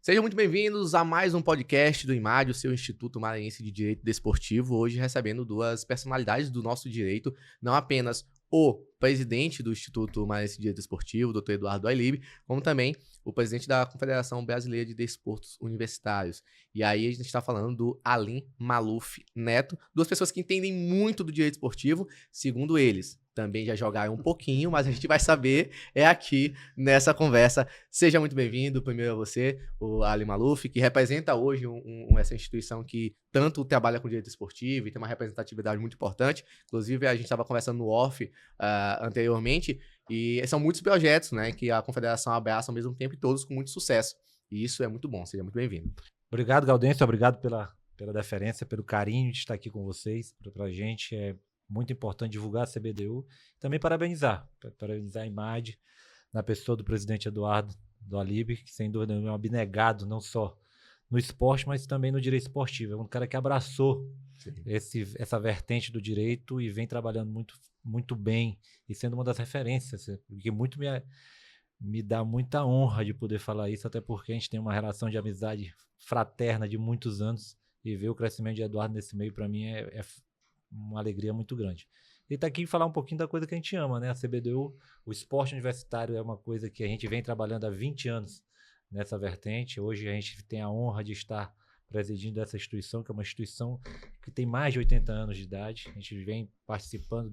Sejam muito bem-vindos a mais um podcast do IMAD, o seu Instituto Maranhense de Direito Desportivo. Hoje recebendo duas personalidades do nosso direito, não apenas o presidente do Instituto Maranhense de Direito Desportivo, Dr. Eduardo Ailib, como também o presidente da Confederação Brasileira de Desportos Universitários. E aí a gente está falando do Alim Maluf Neto, duas pessoas que entendem muito do direito esportivo, segundo eles. Também já jogaram um pouquinho, mas a gente vai saber aqui nessa conversa. Seja muito bem-vindo, primeiro a você, o Alim Maluf, que representa hoje essa instituição que tanto trabalha com direito esportivo e tem uma representatividade muito importante. Inclusive, a gente estava conversando no off anteriormente, e são muitos projetos, né, que a Confederação abraça ao mesmo tempo e todos com muito sucesso. E isso é muito bom, seja muito bem-vindo. Obrigado, Gaudêncio, obrigado pela deferência, pelo carinho de estar aqui com vocês. Para a gente é muito importante divulgar a CBDU. Também parabenizar a IMAD, na pessoa do presidente Eduardo Ailib, que sem dúvida é um abnegado, não só no esporte, mas também no direito esportivo. É um cara que abraçou essa vertente do direito e vem trabalhando muito bem e sendo uma das referências, porque me dá muita honra de poder falar isso, até porque a gente tem uma relação de amizade fraterna de muitos anos e ver o crescimento de Eduardo nesse meio, para mim, é uma alegria muito grande. E está aqui falar um pouquinho da coisa que a gente ama, né? A CBDU, o esporte universitário é uma coisa que a gente vem trabalhando há 20 anos nessa vertente. Hoje a gente tem a honra de estar presidindo essa instituição, que é uma instituição que tem mais de 80 anos de idade. A gente vem participando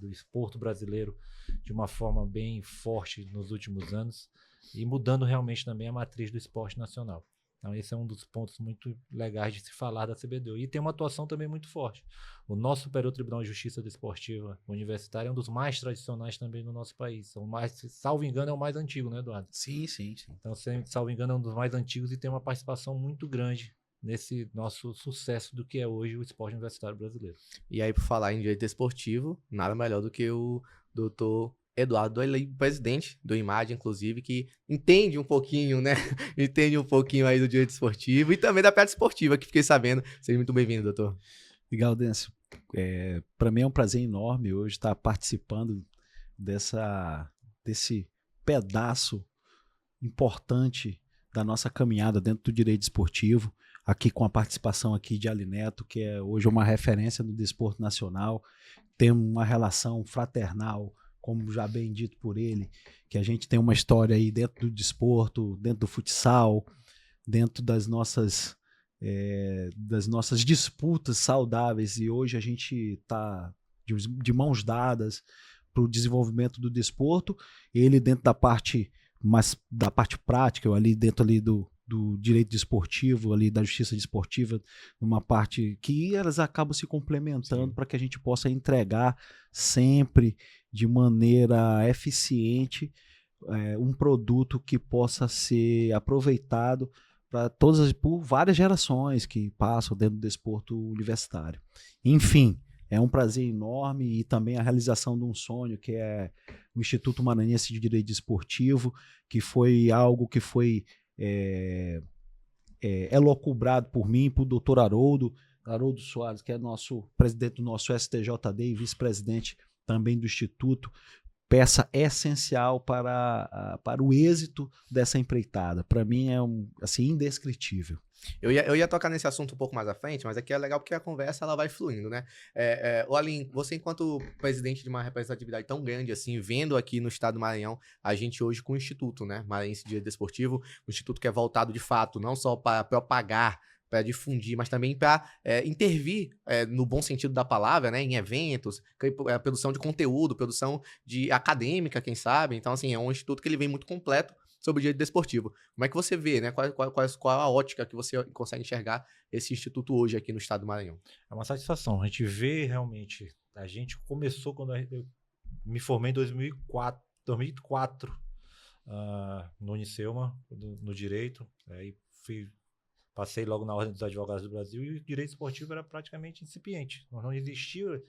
do esporte brasileiro de uma forma bem forte nos últimos anos e mudando realmente também a matriz do esporte nacional. Então esse é um dos pontos muito legais de se falar da CBDU. E tem uma atuação também muito forte. O nosso Superior Tribunal de Justiça Desportiva Universitária é um dos mais tradicionais também no nosso país. Salvo engano, é o mais antigo, né, Eduardo? Sim. Então, salvo engano, é um dos mais antigos e tem uma participação muito grande nesse nosso sucesso do que é hoje o esporte universitário brasileiro. E aí, por falar em direito esportivo, nada melhor do que o doutor Eduardo Ailib, presidente do IMAD, inclusive, que entende um pouquinho, né? Entende um pouquinho aí do direito esportivo e também da prática esportiva, que fiquei sabendo. Seja muito bem-vindo, doutor. Gaudêncio, para mim é um prazer enorme hoje estar participando desse pedaço importante da nossa caminhada dentro do direito esportivo, aqui com a participação aqui de Alim Neto, que é hoje uma referência no desporto nacional. Tem uma relação fraternal, como já bem dito por ele, que a gente tem uma história aí dentro do desporto, dentro do futsal, dentro das nossas disputas saudáveis, e hoje a gente está de mãos dadas para o desenvolvimento do desporto, ele dentro da parte prática, eu ali dentro ali do direito desportivo, ali da justiça desportiva, numa parte que elas acabam se complementando para que a gente possa entregar sempre de maneira eficiente um produto que possa ser aproveitado por várias gerações que passam dentro do desporto universitário. Enfim, é um prazer enorme e também a realização de um sonho, que é o Instituto Maranhense de Direito Desportivo, que foi algo que foi elocubrado por mim, por doutor Haroldo Soares, que é nosso presidente do nosso STJD e vice-presidente também do Instituto, peça essencial para o êxito dessa empreitada. Para mim é assim, indescritível. Eu ia tocar nesse assunto um pouco mais à frente, mas aqui é legal porque a conversa ela vai fluindo, né? Alim, você enquanto presidente de uma representatividade tão grande assim, vendo aqui no estado do Maranhão, a gente hoje com o Instituto, né? Maranhense de Direito Desportivo, um instituto que é voltado de fato não só para propagar, para difundir, mas também para intervir no bom sentido da palavra, né, em eventos, produção de conteúdo, produção de acadêmica, quem sabe. Então, assim, é um instituto que ele vem muito completo sobre o direito desportivo. Como é que você vê, né? Qual a ótica que você consegue enxergar esse instituto hoje aqui no estado do Maranhão? É uma satisfação. A gente vê realmente. A gente começou quando eu me formei em 2004 no Unicelma, no direito. Aí passei logo na Ordem dos Advogados do Brasil e o direito esportivo era praticamente incipiente. Não existia.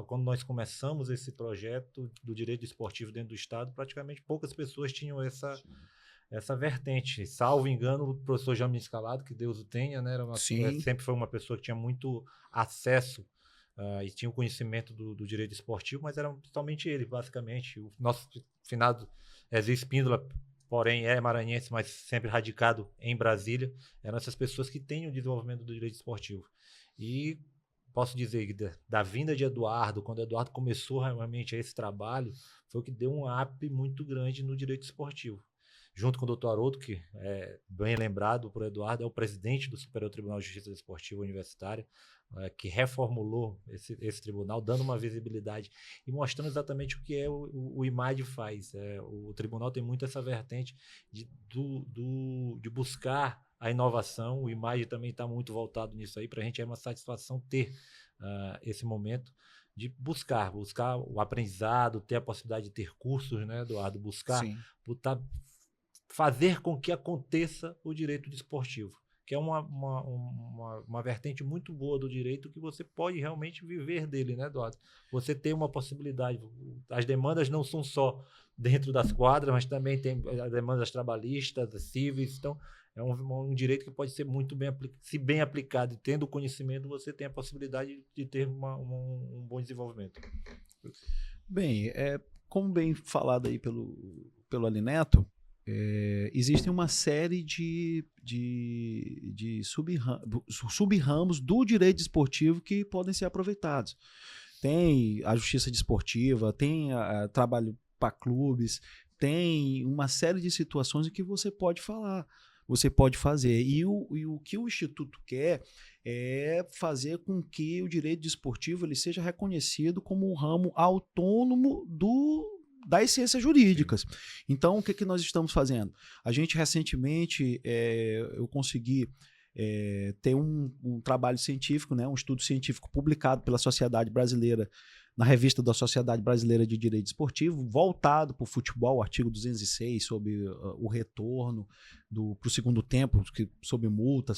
Quando nós começamos esse projeto do direito esportivo dentro do Estado, praticamente poucas pessoas tinham essa vertente. Salvo engano, o professor Jamil Scalado, que Deus o tenha, né? Sempre foi uma pessoa que tinha muito acesso e tinha o conhecimento do direito esportivo, mas era somente ele, basicamente. O nosso finado Ezio Espíndola porém é maranhense, mas sempre radicado em Brasília, eram essas pessoas que têm o desenvolvimento do direito esportivo. E posso dizer que da vinda de Eduardo, quando Eduardo começou realmente esse trabalho, foi o que deu um up muito grande no direito esportivo. Junto com o Dr. Haroldo, que é bem lembrado por Eduardo, é o presidente do Superior Tribunal de Justiça Desportiva Universitária, que reformulou esse tribunal, dando uma visibilidade e mostrando exatamente o que o IMAD faz. O tribunal tem muito essa vertente de buscar a inovação, o IMAD também está muito voltado nisso aí. Para a gente é uma satisfação ter esse momento de buscar o aprendizado, ter a possibilidade de ter cursos, né, Eduardo? Buscar fazer com que aconteça o direito desportivo, que é uma vertente muito boa do direito que você pode realmente viver dele, né, Eduardo? Você tem uma possibilidade. As demandas não são só dentro das quadras, mas também tem as demandas trabalhistas, cíveis. Então, é um direito que pode ser muito bem aplicado, e tendo conhecimento, você tem a possibilidade de ter um bom desenvolvimento. Bem, como bem falado aí pelo Alineto, existem uma série de sub-ramos do direito desportivo que podem ser aproveitados. Tem a justiça desportiva, tem trabalho para clubes, tem uma série de situações em que você pode falar, você pode fazer. E o que o Instituto quer é fazer com que o direito desportivo ele seja reconhecido como um ramo autônomo das ciências jurídicas. Então, o que nós estamos fazendo? A gente, recentemente, eu consegui ter um trabalho científico, né, um estudo científico publicado pela Sociedade Brasileira, na revista da Sociedade Brasileira de Direito Esportivo, voltado para o futebol, o artigo 206, sobre o retorno para o segundo tempo, sobre multa,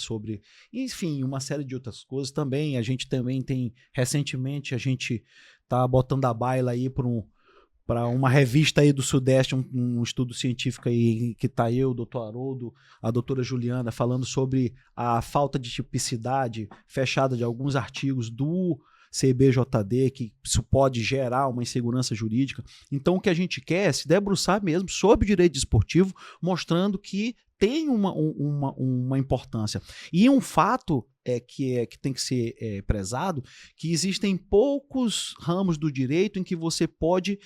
enfim, uma série de outras coisas. Também, a gente também tem, recentemente, a gente está botando a baila aí para uma revista aí do Sudeste, um estudo científico aí que está eu, o doutor Haroldo, a doutora Juliana, falando sobre a falta de tipicidade fechada de alguns artigos do CBJD, que isso pode gerar uma insegurança jurídica. Então, o que a gente quer é se debruçar mesmo sobre o direito desportivo, mostrando que tem uma importância. E um fato que tem que ser prezado, que existem poucos ramos do direito em que você pode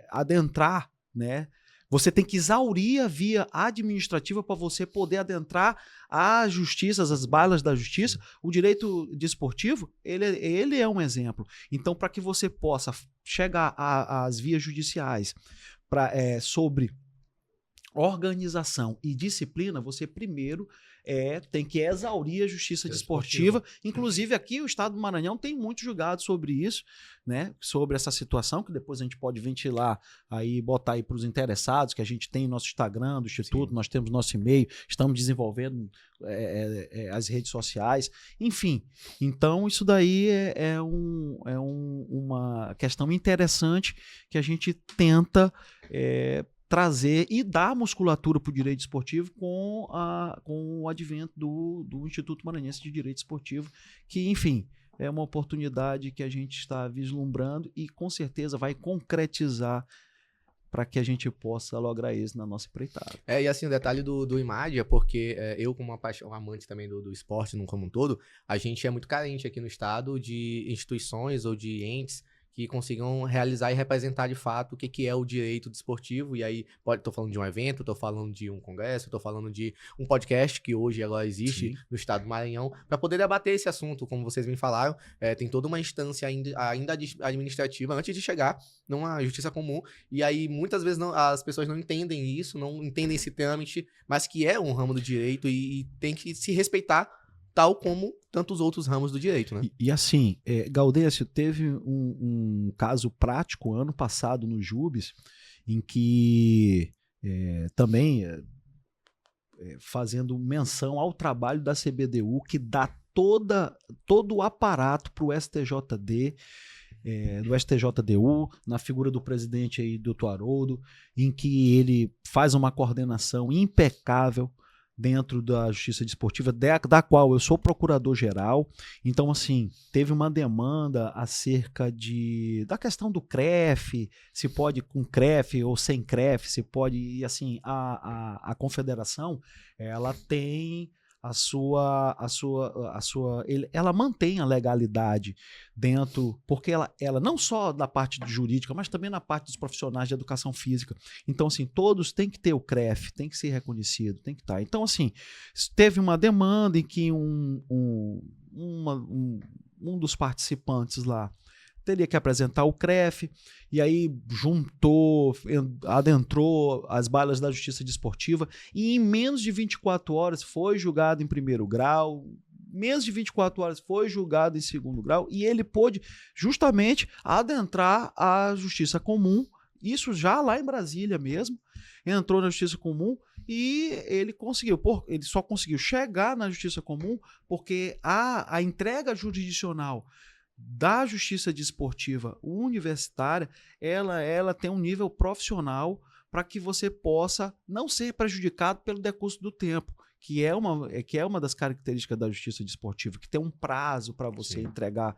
adentrar, né? Você tem que exaurir a via administrativa para você poder adentrar as justiças, as bailas da justiça. O direito desportivo, ele é um exemplo. Então, para que você possa chegar às vias judiciais sobre organização e disciplina, você primeiro tem que exaurir a justiça desportiva. Inclusive, aqui o Estado do Maranhão tem muito julgado sobre isso, né? Sobre essa situação, que depois a gente pode ventilar aí, botar aí para os interessados, que a gente tem nosso Instagram do Instituto, nós temos nosso e-mail, estamos desenvolvendo as redes sociais, enfim. Então, isso daí uma questão interessante que a gente tenta trazer e dar musculatura para o direito esportivo com o advento do Instituto Maranhense de Direito Esportivo, que, enfim, é uma oportunidade que a gente está vislumbrando e, com certeza, vai concretizar para que a gente possa lograr isso na nossa empreitada. E assim, o detalhe do IMAD é porque eu, como um amante também do esporte como um todo, a gente é muito carente aqui no estado de instituições ou de entes que consigam realizar e representar de fato o que é o direito desportivo. E aí, tô falando de um evento, tô falando de um congresso, tô falando de um podcast que hoje agora existe no estado do Maranhão, para poder debater esse assunto, como vocês me falaram. Tem toda uma instância ainda administrativa antes de chegar numa justiça comum, e aí muitas vezes as pessoas não entendem isso, não entendem esse trâmite, mas que é um ramo do direito e tem que se respeitar, tal como tantos outros ramos do direito, né? E assim, Gaudêncio, teve um caso prático ano passado no Jubes, em que também fazendo menção ao trabalho da CBDU, que dá todo o aparato para o STJD, do STJDU, na figura do presidente aí, Dr. Haroldo, em que ele faz uma coordenação impecável, dentro da Justiça Desportiva, da qual eu sou procurador-geral. Então, assim, teve uma demanda acerca da questão do CREF, se pode com CREF ou sem CREF, se pode, e assim, a confederação, ela tem ela mantém a legalidade dentro, porque ela não só na parte jurídica, mas também na parte dos profissionais de educação física. Então, assim, todos têm que ter o CREF, tem que ser reconhecido, tem que estar. Então, assim, teve uma demanda em que um dos participantes lá teria que apresentar o CREF, e aí adentrou as balas da Justiça Desportiva, e em menos de 24 horas foi julgado em primeiro grau, menos de 24 horas foi julgado em segundo grau, e ele pôde justamente adentrar a Justiça Comum, isso já lá em Brasília mesmo, entrou na Justiça Comum, e ele só conseguiu chegar na Justiça Comum porque a entrega jurisdicional da Justiça Desportiva universitária, ela tem um nível profissional para que você possa não ser prejudicado pelo decurso do tempo, que é uma das características da Justiça Desportiva, que tem um prazo para você entregar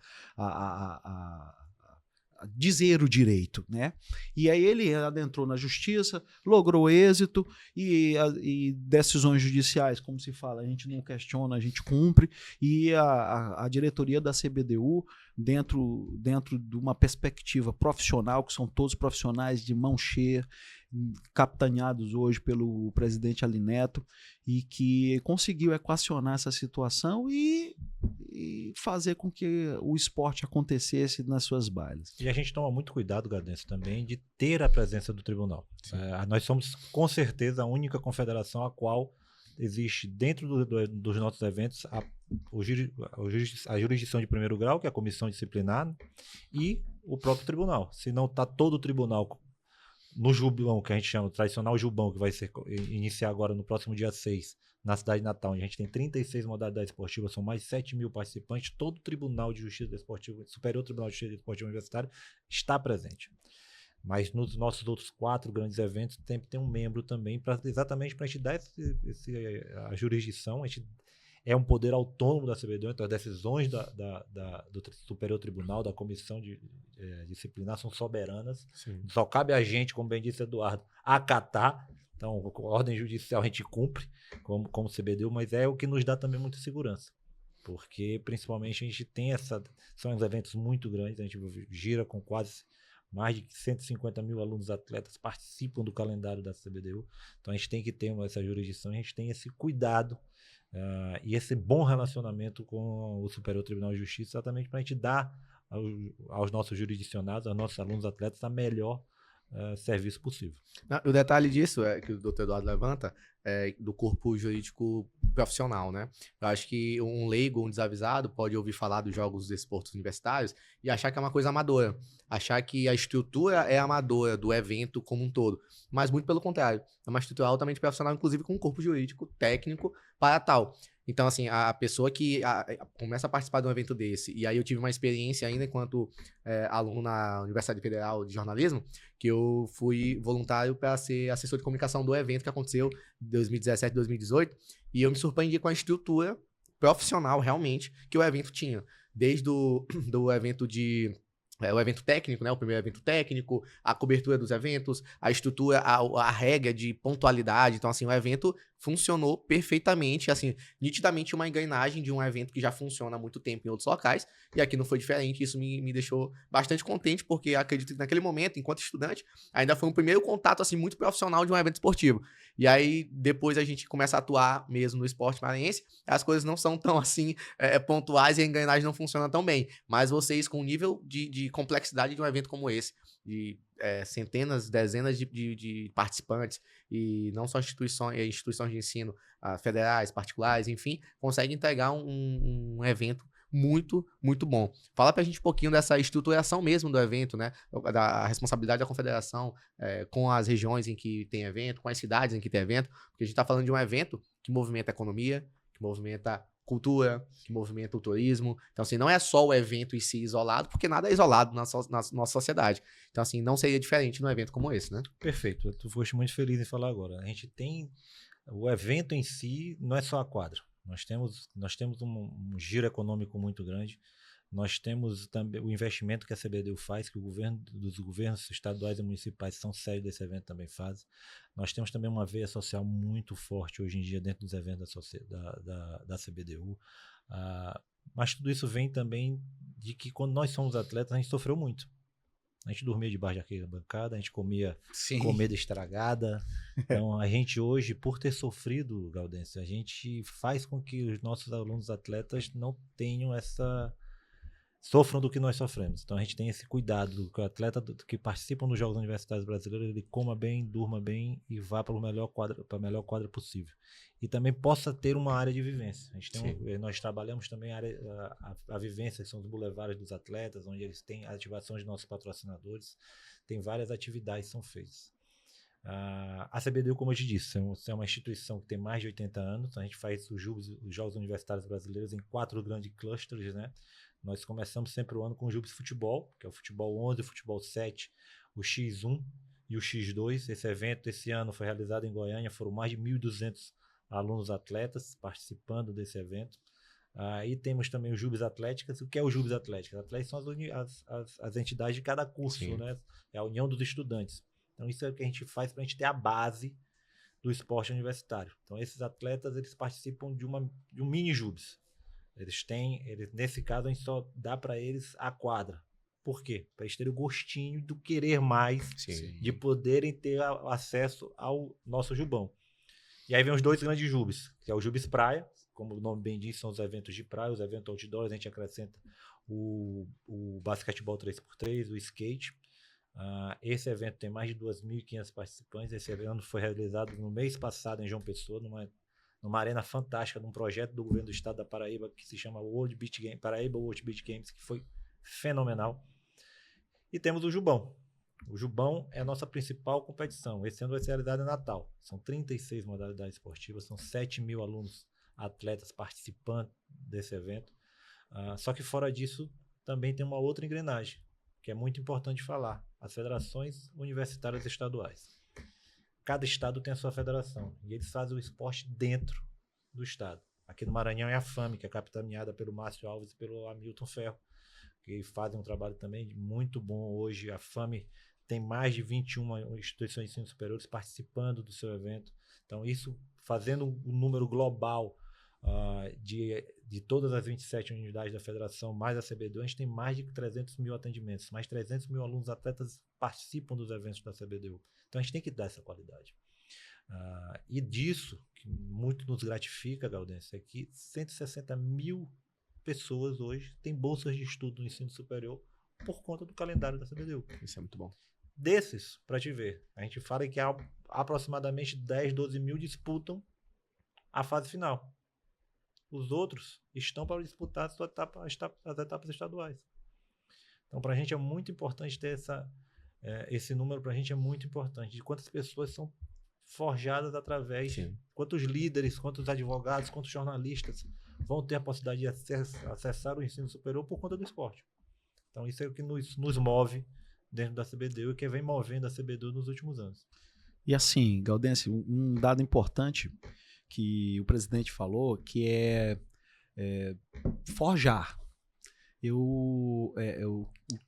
dizer o direito, né? E aí ele adentrou na justiça, logrou êxito e decisões judiciais, como se fala, a gente não questiona, a gente cumpre, e a diretoria da CBDU, dentro de uma perspectiva profissional, que são todos profissionais de mão cheia, capitaneados hoje pelo presidente Ali Neto, e que conseguiu equacionar essa situação e fazer com que o esporte acontecesse nas suas baias. E a gente toma muito cuidado, Gadense, também de ter a presença do tribunal. Nós somos, com certeza, a única confederação a qual existe dentro dos nossos eventos a jurisdição de primeiro grau, que é a comissão disciplinar, e o próprio tribunal. Se não está todo o tribunal no Jubão, que a gente chama, o tradicional Jubão, que vai iniciar agora no próximo dia 6, na cidade de Natal, onde a gente tem 36 modalidades esportivas, são mais de 7 mil participantes, todo o Tribunal de Justiça Desportiva, Superior Tribunal de Justiça Desportiva Universitário, está presente. Mas nos nossos outros 4 grandes eventos, sempre tem um membro também, exatamente para a gente dar a jurisdição. A gente é um poder autônomo da CBDU, então as decisões do Superior Tribunal, da Comissão Disciplinar, são soberanas. Sim. Só cabe a gente, como bem disse Eduardo, acatar. Então, a ordem judicial a gente cumpre como CBDU, mas é o que nos dá também muita segurança. Porque, principalmente, a gente tem são uns eventos muito grandes, a gente gira com quase mais de 150 mil alunos atletas participam do calendário da CBDU. Então, a gente tem que ter essa jurisdição, a gente tem esse cuidado e esse bom relacionamento com o Superior Tribunal de Justiça, exatamente para a gente dar aos nossos jurisdicionados, aos nossos alunos atletas, a melhor serviço possível. O detalhe disso que o Dr. Eduardo levanta é do corpo jurídico profissional, né? Eu acho que um leigo, um desavisado pode ouvir falar dos jogos dos desportos universitários e achar que é uma coisa amadora, achar que a estrutura é amadora do evento como um todo, mas muito pelo contrário, é uma estrutura altamente profissional, inclusive com um corpo jurídico técnico para tal. Então, assim, a pessoa que começa a participar de um evento desse, e aí eu tive uma experiência ainda enquanto aluno na Universidade Federal de Jornalismo, que eu fui voluntário para ser assessor de comunicação do evento que aconteceu em 2017, 2018, e eu me surpreendi com a estrutura profissional, realmente, que o evento tinha. Desde do evento o evento técnico, né? O primeiro evento técnico, a cobertura dos eventos, a estrutura, a regra de pontualidade. Então, assim, o evento funcionou perfeitamente, assim, nitidamente uma engrenagem de um evento que já funciona há muito tempo em outros locais, e aqui não foi diferente. Isso me deixou bastante contente, porque acredito que naquele momento, enquanto estudante, ainda foi um primeiro contato, assim, muito profissional de um evento esportivo. E aí, depois a gente começa a atuar mesmo no esporte maranhense, as coisas não são tão, assim, pontuais e a engrenagem não funciona tão bem. Mas vocês, com o nível de complexidade de um evento como esse, de centenas, dezenas de participantes, e não só instituições de ensino federais, particulares, enfim, conseguem entregar um evento muito, muito bom. Fala pra gente um pouquinho dessa estruturação mesmo do evento, né? Da responsabilidade da confederação com as regiões em que tem evento, com as cidades em que tem evento, porque a gente tá falando de um evento que movimenta a economia, que movimenta cultura, que movimenta o turismo. Então, assim, não é só o evento em si isolado, porque nada é isolado na nossa sociedade. Então, assim, não seria diferente num evento como esse, né? Perfeito. Tu foste muito feliz em falar agora. A gente tem O evento em si não é só a quadra. Nós temos um giro econômico muito grande. Nós temos também o investimento que a CBDU faz, que dos governos estaduais e municipais são sede desse evento também fazem. Nós temos também uma veia social muito forte hoje em dia dentro dos eventos da CBDU. Mas tudo isso vem também de que quando nós somos atletas, a gente sofreu muito. A gente dormia debaixo daquela bancada, a gente comia comida estragada. Então, a gente hoje, por ter sofrido, Gaudêncio, a gente faz com que os nossos alunos atletas não tenham sofram do que nós sofremos. Então, a gente tem esse cuidado do que o atleta que participa dos Jogos Universitários Brasileiros, ele coma bem, durma bem e vá para a melhor quadra possível. E também possa ter uma área de vivência. Nós trabalhamos também a vivência, que são os bulevares dos atletas, onde eles têm ativação de nossos patrocinadores. Tem várias atividades que são feitas. A CBDU, como eu te disse, é uma instituição que tem mais de 80 anos. A gente faz os Jogos Universitários Brasileiros em 4 grandes clusters, né? Nós começamos sempre o ano com o Jubes Futebol, que é o Futebol 11, o Futebol 7, o X1 e o X2. Esse evento, esse ano, foi realizado em Goiânia. Foram mais de 1.200 alunos atletas participando desse evento. Aí temos também o Jubes Atléticas. O que é o Jubes Atléticas? As atléticas são as entidades de cada curso, né? É a união dos estudantes. Então, isso é o que a gente faz para a gente ter a base do esporte universitário. Então, esses atletas, eles participam de um mini Jubes. Nesse caso, a gente só dá para eles a quadra. Por quê? Para eles terem o gostinho do querer mais, de poderem ter acesso ao nosso Jubão. E aí vem os 2 grandes Jubes, que é o Jubes Praia, como o nome bem diz, são os eventos de praia, os eventos outdoors, a gente acrescenta o basquetebol 3x3, o skate. Esse evento tem mais de 2.500 participantes. Esse evento foi realizado no mês passado em João Pessoa, numa arena fantástica, num projeto do governo do estado da Paraíba, que se chama Paraíba World Beach Games, que foi fenomenal. E temos o Jubão. O Jubão é a nossa principal competição. Esse ano vai ser realizado em Natal. São 36 modalidades esportivas, são 7.000 alunos atletas participando desse evento. Só que fora disso, também tem uma outra engrenagem, que é muito importante falar. As federações universitárias estaduais. Cada estado tem a sua federação e eles fazem o esporte dentro do estado. Aqui no Maranhão é a FAME, que é capitaneada pelo Márcio Alves e pelo Hamilton Ferro, que fazem um trabalho também muito bom hoje. A FAME tem mais de 21 instituições de ensino superiores participando do seu evento. Então, isso fazendo um número global de todas as 27 unidades da federação, mais a CBDU, a gente tem mais de 300 mil atendimentos, mais 300 mil alunos atletas participam dos eventos da CBDU. Então a gente tem que dar essa qualidade. E disso, que muito nos gratifica, Gaudêncio, é que 160 mil pessoas hoje têm bolsas de estudo no ensino superior por conta do calendário da CBDU. Isso é muito bom. Desses, para te ver, a gente fala que aproximadamente 10, 12 mil disputam a fase final. Os outros estão para disputar as etapas estaduais. Então, para a gente é muito importante ter esse número, para a gente é muito importante, de quantas pessoas são forjadas através, quantos líderes, quantos advogados, quantos jornalistas vão ter a possibilidade de acessar o ensino superior por conta do esporte. Então, isso é o que nos move dentro da CBDU e que vem movendo a CBDU nos últimos anos. E assim, Gaudêncio, um dado importante que o presidente falou, que é forjar. O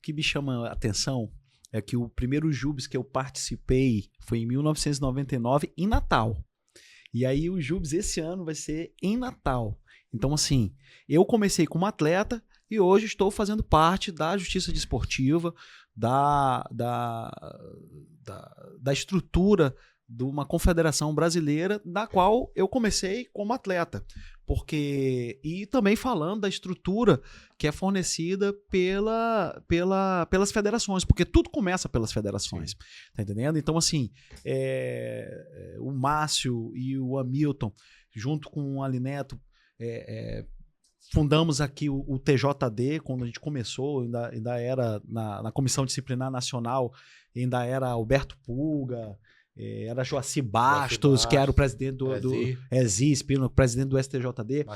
que me chama a atenção é que o primeiro Jubes que eu participei foi em 1999, em Natal. E aí o Jubes esse ano vai ser em Natal. Então, assim, eu comecei como atleta e hoje estou fazendo parte da Justiça Desportiva, da estrutura de uma confederação brasileira, da qual eu comecei como atleta. E também falando da estrutura que é fornecida pelas federações, porque tudo começa pelas federações. Tá entendendo? Então, assim, o Márcio e o Hamilton, junto com o Alineto, fundamos aqui o TJD, quando a gente começou, ainda era na Comissão Disciplinar Nacional, ainda era Alberto Pulga, era Joaci Bastos, que era o presidente do Espino, presidente do STJD.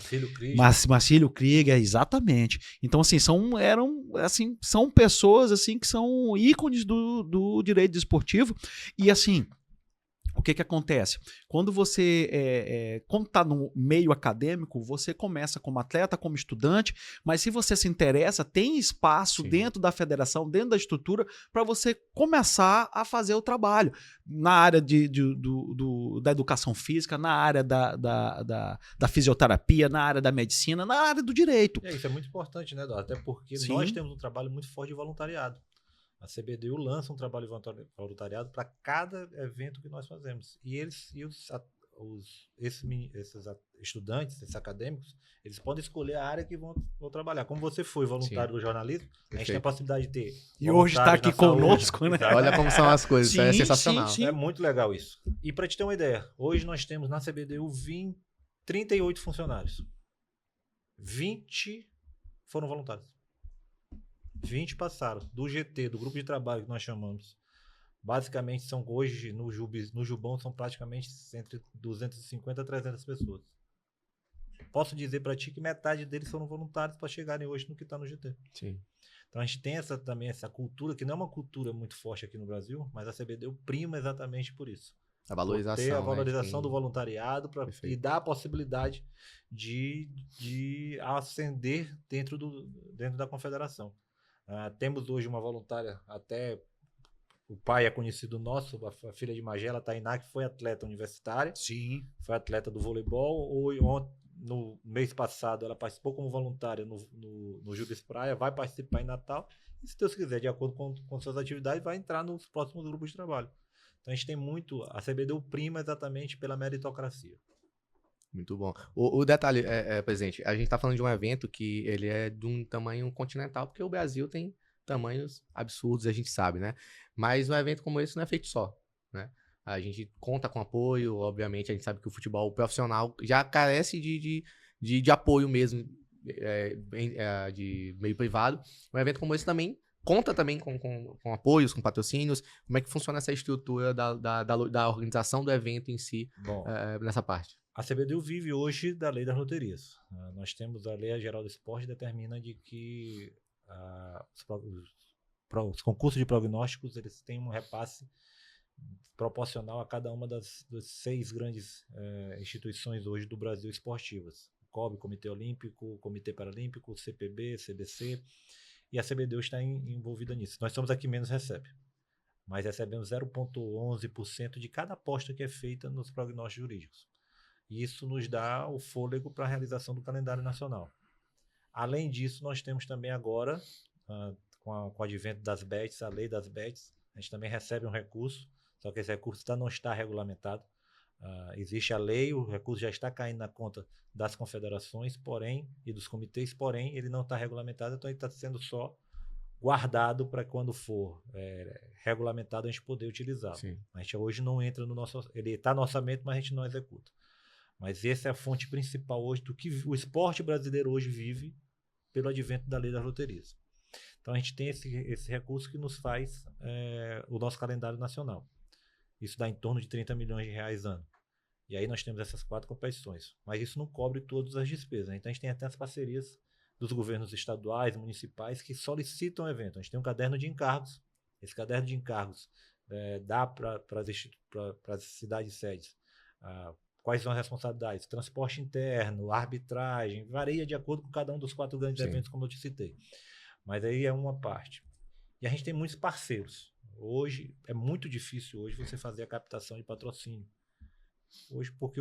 Marcílio Krieger, exatamente. Então, assim, são pessoas assim, que são ícones do direito desportivo. E, assim, O que acontece? Quando você, como está no meio acadêmico, você começa como atleta, como estudante, mas se você se interessa, tem espaço Sim. dentro da federação, dentro da estrutura, para você começar a fazer o trabalho. Na área da educação física, na área da fisioterapia, na área da medicina, na área do direito. Isso é muito importante, né, Dó? Até porque Sim. nós temos um trabalho muito forte de voluntariado. A CBDU lança um trabalho de voluntariado para cada evento que nós fazemos. E esses estudantes, esses acadêmicos, eles podem escolher a área que vão trabalhar. Como você foi voluntário do jornalismo, a gente tem a possibilidade de ter. E hoje está aqui conosco, né? Olha como são as coisas, Sim, é sensacional. sim. É muito legal isso. E para te ter uma ideia, hoje nós temos na CBDU 38 funcionários. 20 foram voluntários. 20 passaram do GT, do grupo de trabalho que nós chamamos. Basicamente são hoje no Jubão são praticamente entre 250 a 300 pessoas. Posso dizer para ti que metade deles foram voluntários para chegarem hoje no que está no GT. Sim. Então a gente tem também essa cultura, que não é uma cultura muito forte aqui no Brasil, mas a CBDU prima exatamente por isso. A valorização. Ter a valorização né, do voluntariado e dar a possibilidade de ascender dentro da confederação. Temos hoje uma voluntária, até o pai é conhecido nosso, a filha de Magela, Tainá, que foi atleta universitária. Sim. Foi atleta do voleibol. No mês passado, ela participou como voluntária no Judas Praia, vai participar em Natal. E, se Deus quiser, de acordo com suas atividades, vai entrar nos próximos grupos de trabalho. Então, a gente tem muito... A CBDU prima exatamente pela meritocracia. Muito bom. O detalhe, presidente, a gente está falando de um evento que ele é de um tamanho continental, porque o Brasil tem tamanhos absurdos, a gente sabe, né? Mas um evento como esse não é feito só, né? A gente conta com apoio, obviamente, a gente sabe que o futebol profissional já carece de apoio mesmo, de meio privado. Um evento como esse também conta também com apoios, com patrocínios. Como é que funciona essa estrutura da organização do evento em si, nessa parte? A CBDU vive hoje da lei das loterias. Nós temos a Lei Geral do Esporte que determina de que os concursos de prognósticos eles têm um repasse proporcional a cada uma das 6 grandes instituições hoje do Brasil esportivas. O COB, Comitê Olímpico, Comitê Paralímpico, CPB, CBC, e a CBDU está envolvida nisso. Nós somos a que menos recebe, mas recebemos 0,11% de cada aposta que é feita nos prognósticos jurídicos. E isso nos dá o fôlego para a realização do calendário nacional. Além disso, nós temos também agora, com o advento das bets, a lei das bets, a gente também recebe um recurso, só que esse recurso não está regulamentado. Existe a lei, o recurso já está caindo na conta das confederações, e dos comitês, porém, ele não está regulamentado, então ele está sendo só guardado para quando for regulamentado a gente poder utilizá-lo. A gente hoje não entra no nosso... Ele está no orçamento, mas a gente não executa. Mas essa é a fonte principal hoje do que o esporte brasileiro hoje vive pelo advento da lei das loterias. Então a gente tem esse recurso que nos faz o nosso calendário nacional. Isso dá em torno de 30 milhões de reais ano. E aí nós temos essas 4 competições. Mas isso não cobre todas as despesas. Então a gente tem até as parcerias dos governos estaduais, municipais, que solicitam o evento. A gente tem um caderno de encargos. Esse caderno de encargos dá para as cidades sedes quais são as responsabilidades, transporte interno, arbitragem, varia de acordo com cada um dos 4 grandes eventos, como eu te citei. Mas aí é uma parte. E a gente tem muitos parceiros. Hoje, é muito difícil hoje você fazer a captação de patrocínio. Hoje, porque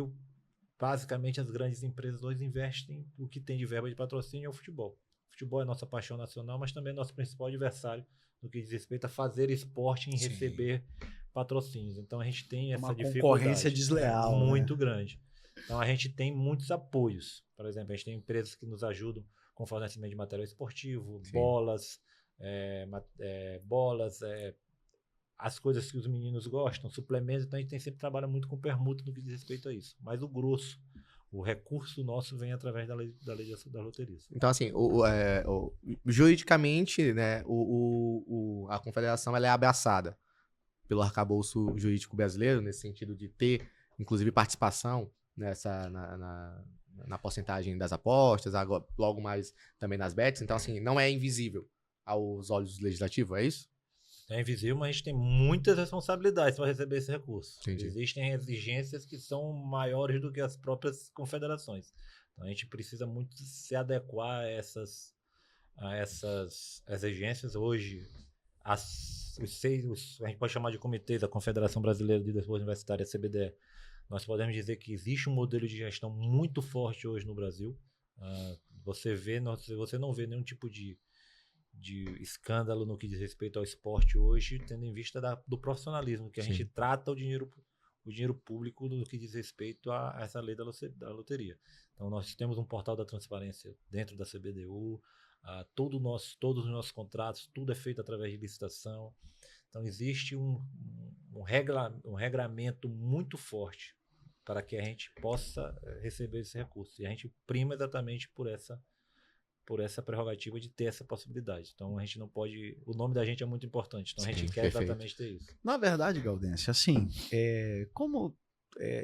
basicamente as grandes empresas hoje investem o que tem de verba de patrocínio é o futebol. O futebol é nossa paixão nacional, mas também é nosso principal adversário no que diz respeito a fazer esporte em receber patrocínios. Então a gente tem essa dificuldade. Uma concorrência desleal. Muito grande. Então a gente tem muitos apoios. Por exemplo, a gente tem empresas que nos ajudam com fornecimento de material esportivo, bolas, as coisas que os meninos gostam, suplementos. Então a gente sempre trabalha muito com permuta no que diz respeito a isso. Mas o grosso, o recurso nosso vem através da lei das loterias. Então, assim, juridicamente, né, a confederação ela é abraçada pelo arcabouço jurídico brasileiro, nesse sentido de ter, inclusive, participação na porcentagem das apostas, logo mais também nas bets. Então, assim, não é invisível aos olhos do legislativo, é isso? É invisível, mas a gente tem muitas responsabilidades para receber esse recurso. Entendi. Existem exigências que são maiores do que as próprias confederações. Então a gente precisa muito se adequar a essas exigências. Hoje, a gente pode chamar de comitês, a Confederação Brasileira de Desporto Universitário, a CBDE, nós podemos dizer que existe um modelo de gestão muito forte hoje no Brasil. Você não vê nenhum tipo de escândalo no que diz respeito ao esporte hoje, tendo em vista do profissionalismo, que a gente trata o dinheiro público no que diz respeito a essa lei da loteria. Então, nós temos um portal da transparência dentro da CBDU, todos os nossos contratos, tudo é feito através de licitação. Então, existe um regramento muito forte para que a gente possa receber esse recurso. E a gente prima exatamente por essa prerrogativa de ter essa possibilidade. Então, a gente não pode... O nome da gente é muito importante. Então, a gente quer exatamente ter isso. Na verdade, Gaudêncio, assim,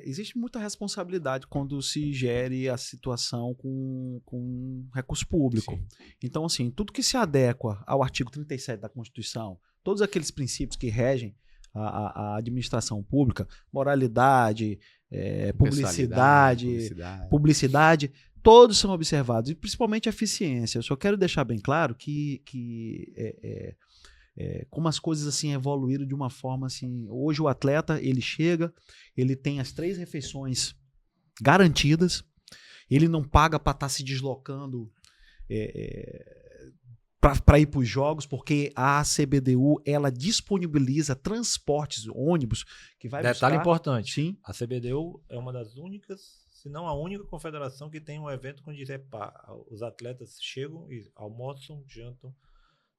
existe muita responsabilidade quando se gere a situação com recurso público. Sim. Então, assim, tudo que se adequa ao artigo 37 da Constituição, todos aqueles princípios que regem a administração pública, moralidade, publicidade, todos são observados, e principalmente a eficiência. Eu só quero deixar bem claro que como as coisas assim evoluíram de uma forma assim. Hoje o atleta, ele chega, ele tem as 3 refeições garantidas, ele não paga para estar se deslocando para ir para os jogos, porque a CBDU ela disponibiliza transportes, ônibus, que vai Detalhe buscar... importante, Sim. A CBDU é uma das únicas, se não a única confederação que tem um evento onde os atletas chegam e almoçam, jantam,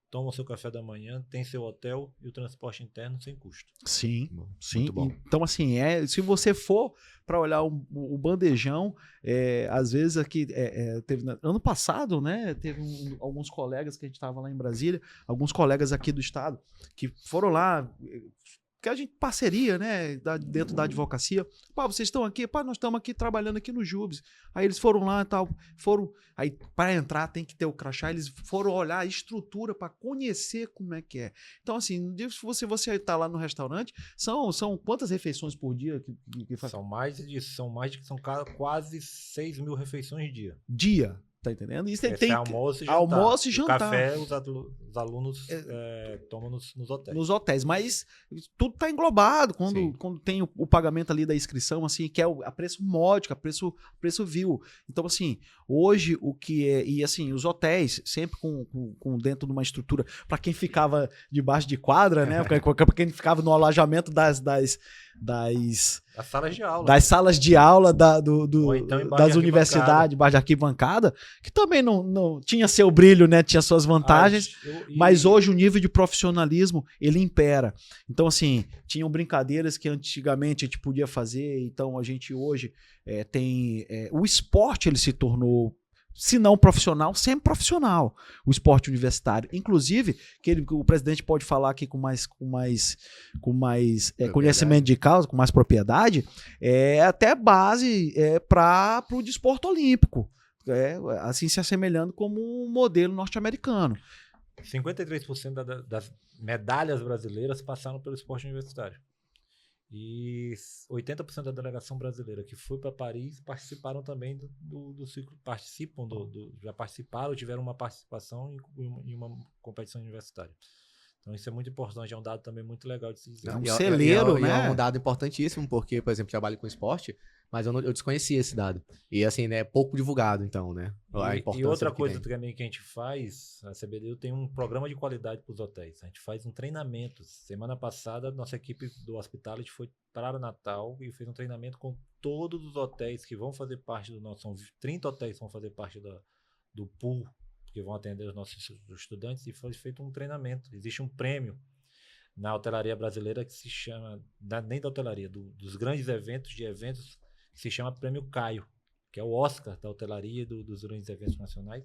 tomam seu café da manhã, tem seu hotel e o transporte interno sem custo. Sim, sim. Muito bom. Então, assim, se você for para olhar o bandejão, às vezes aqui, ano passado, né, teve alguns colegas que a gente estava lá em Brasília, alguns colegas aqui do estado, que foram lá, que a gente parceria, né, dentro da advocacia. Pá, vocês estão aqui? Pá, nós estamos aqui trabalhando aqui no Jubes. Aí eles foram lá e tal, aí para entrar tem que ter o crachá, eles foram olhar a estrutura para conhecer como é que é. Então, assim, se você está lá no restaurante, são quantas refeições por dia que faz? São quase 6 mil refeições dia. Dia. Tá entendendo? Isso tem almoço e jantar. O café os alunos tomam nos hotéis. Nos hotéis, mas tudo tá englobado quando tem o pagamento ali da inscrição, assim, que é a preço módico, a preço vil. Então, assim, hoje o que é... E, assim, os hotéis, sempre com dentro de uma estrutura, para quem ficava debaixo de quadra, né? Para quem ficava no alojamento das salas de aula. Das salas de aula então das universidades, debaixo de arquibancada, que também não tinha seu brilho, né? Tinha suas vantagens, mas hoje o nível de profissionalismo, ele impera. Então, assim, tinham brincadeiras que antigamente a gente podia fazer, então a gente hoje tem... o esporte, ele se tornou, se não profissional, semi-profissional, o esporte universitário. Inclusive, o presidente pode falar aqui com mais conhecimento de causa, com mais propriedade, até base para o desporto olímpico, assim se assemelhando como um modelo norte-americano. 53% das medalhas brasileiras passaram pelo esporte universitário. E 80% da delegação brasileira que foi para Paris participaram também do ciclo, já participaram, tiveram uma participação em uma competição universitária. Então isso é muito importante, é um dado também muito legal de se dizer. É um celeiro, né? É um dado importantíssimo, porque, por exemplo, trabalho com esporte, mas eu desconhecia esse dado. E assim, né, pouco divulgado, então, né? E outra coisa também que a gente faz, a CBDU tem um programa de qualidade para os hotéis. A gente faz um treinamento. Semana passada, nossa equipe do Hospitality foi para Natal e fez um treinamento com todos os hotéis que vão fazer parte do nosso... São 30 hotéis que vão fazer parte do pool, que vão atender os nossos estudantes, e foi feito um treinamento. Existe um prêmio na hotelaria brasileira que se chama, nem da hotelaria, dos grandes eventos, que se chama Prêmio Caio, que é o Oscar da hotelaria e dos grandes eventos nacionais.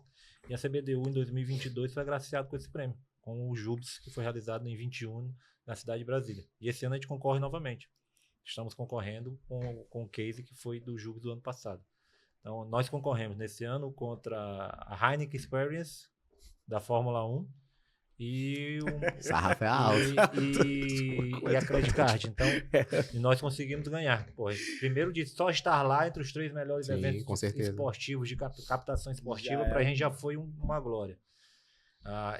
E a CBDU, em 2022, foi agraciado com esse prêmio, com o Jubes, que foi realizado em 21 na cidade de Brasília. E esse ano a gente concorre novamente. Estamos concorrendo com o case que foi do Jubes do ano passado. Então, nós concorremos nesse ano contra a Heineken Experience, da Fórmula 1, e Sarrafo é alto. e a Credit Card. Então, e nós conseguimos ganhar. Pô, primeiro de só estar lá entre os 3 melhores Sim, eventos com certeza. esportivos, de captação esportiva, Já pra gente já foi uma glória.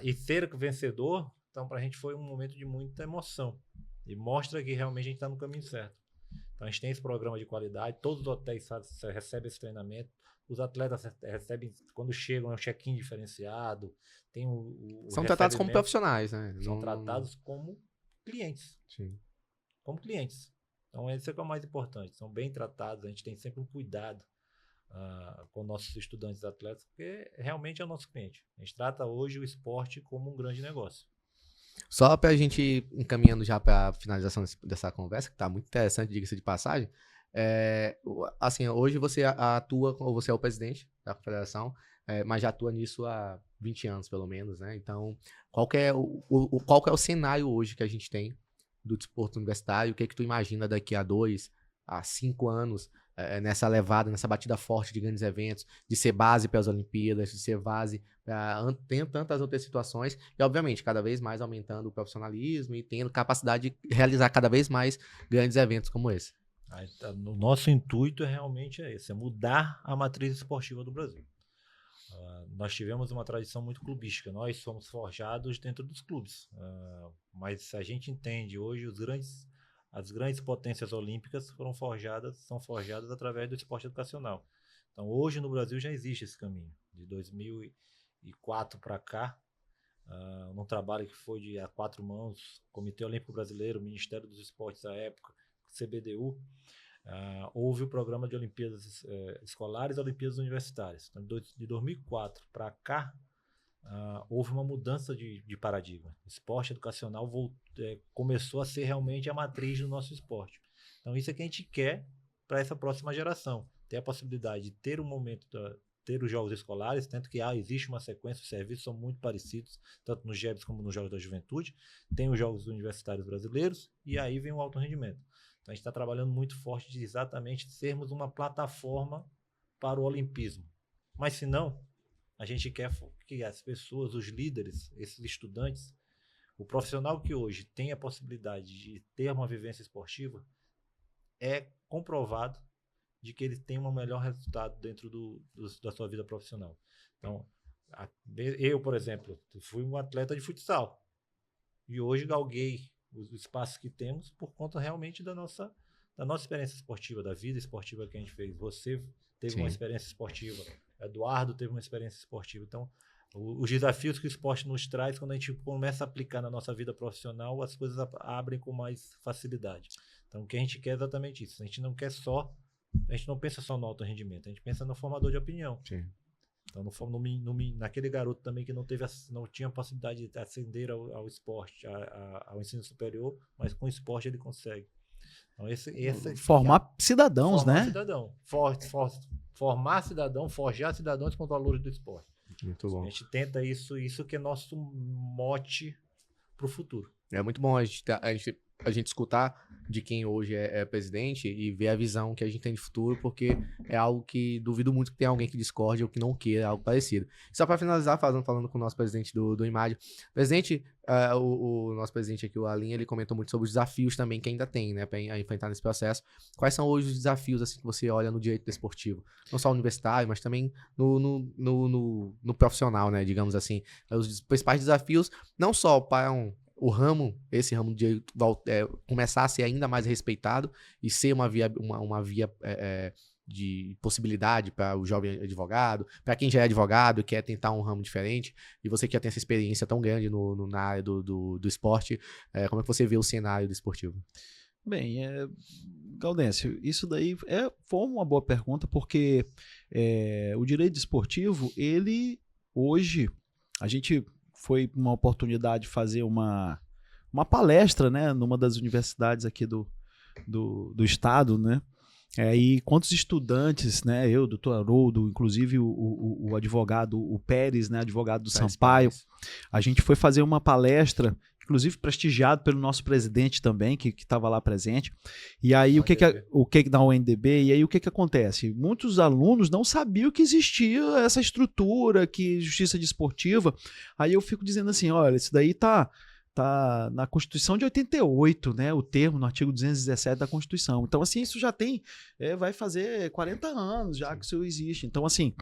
E ser vencedor, então pra gente foi um momento de muita emoção. E mostra que realmente a gente está no caminho certo. Então a gente tem esse programa de qualidade, todos os hotéis recebem esse treinamento, os atletas recebem, quando chegam, é um check-in diferenciado, tem São tratados como profissionais, né? São tratados como clientes. Sim. Como clientes. Então esse é o mais importante, são bem tratados, a gente tem sempre um cuidado com nossos estudantes atletas, porque realmente é o nosso cliente. A gente trata hoje o esporte como um grande negócio. Só para a gente ir encaminhando já para a finalização dessa conversa, que está muito interessante, diga-se de passagem, assim, hoje você atua, ou você é o presidente da confederação, mas já atua nisso há 20 anos, pelo menos, né? Então, qual que é o cenário hoje que a gente tem do desporto universitário? O que é que tu imagina daqui a 2, a 5 anos, nessa levada, nessa batida forte de grandes eventos, de ser base para as Olimpíadas, de ser base para tantas outras situações, e obviamente cada vez mais aumentando o profissionalismo e tendo capacidade de realizar cada vez mais grandes eventos como esse. O nosso intuito realmente é esse, é mudar a matriz esportiva do Brasil. Nós tivemos uma tradição muito clubística, nós somos forjados dentro dos clubes, mas a gente entende hoje as grandes potências olímpicas são forjadas através do esporte educacional. Então hoje no Brasil já existe esse caminho, de 2004 para cá, num trabalho que foi a 4 mãos, Comitê Olímpico Brasileiro, Ministério dos Esportes à época, CBDU, houve o programa de Olimpíadas Escolares e Olimpíadas Universitárias. Então, de 2004 para cá, houve uma mudança de paradigma. O esporte educacional começou a ser realmente a matriz do nosso esporte. Então, isso é que a gente quer para essa próxima geração. Ter a possibilidade de ter ter os jogos escolares, tanto que existe uma sequência, os serviços são muito parecidos, tanto nos JEBs como nos Jogos da Juventude. Tem os Jogos Universitários Brasileiros e aí vem o alto rendimento. Então, a gente está trabalhando muito forte de exatamente sermos uma plataforma para o olimpismo. Mas, se não, a gente quer que as pessoas, os líderes, esses estudantes, o profissional que hoje tem a possibilidade de ter uma vivência esportiva, é comprovado de que ele tem um melhor resultado dentro da sua vida profissional. Então, eu, por exemplo, fui um atleta de futsal e hoje galguei os espaços que temos por conta realmente da nossa experiência esportiva, da vida esportiva que a gente fez. Você teve uma experiência esportiva, Eduardo teve uma experiência esportiva. Então, os desafios que o esporte nos traz, quando a gente começa a aplicar na nossa vida profissional, as coisas abrem com mais facilidade. Então, o que a gente quer é exatamente isso. A gente não pensa só no alto rendimento, a gente pensa no formador de opinião. Sim. Então, naquele garoto também que não tinha a possibilidade de ascender ao esporte, ao ensino superior, mas com o esporte ele consegue. Então, formar cidadãos, né? Cidadão. Formar cidadão, forjar cidadãos com valores do esporte. Muito bom. A gente tenta isso que é nosso mote para o futuro. É muito bom a gente escutar de quem hoje é presidente e ver a visão que a gente tem de futuro, porque é algo que duvido muito que tenha alguém que discorde ou que não queira algo parecido. Só para finalizar, falando com o nosso presidente do IMAD. Presidente, o nosso presidente aqui, o Aline, ele comentou muito sobre os desafios também que ainda tem, né, para enfrentar nesse processo. Quais são hoje os desafios assim, que você olha no direito desportivo? Não só universitário, mas também no profissional, né, digamos assim. Os principais desafios, não só para esse ramo de começar a ser ainda mais respeitado e ser uma via de possibilidade para o jovem advogado, para quem já é advogado e quer tentar um ramo diferente, e você que já tem essa experiência tão grande na área do esporte, como é que você vê o cenário do esportivo? Bem, Gaudêncio, isso daí foi uma boa pergunta, porque o direito desportivo, ele hoje, a gente foi uma oportunidade de fazer uma palestra, né, numa das universidades aqui do estado, né, e quantos estudantes, né, eu, doutor Haroldo, inclusive o advogado, o Pérez, né, advogado do Sampaio, a gente foi fazer uma palestra, inclusive prestigiado pelo nosso presidente também, que estava lá presente. E aí o que da UNDB, e aí o que acontece? Muitos alunos não sabiam que existia essa estrutura, que justiça desportiva. Aí eu fico dizendo assim, olha, isso daí tá na Constituição de 88, né? O termo no artigo 217 da Constituição. Então, assim, isso já tem, vai fazer 40 anos já que isso existe. Então, assim,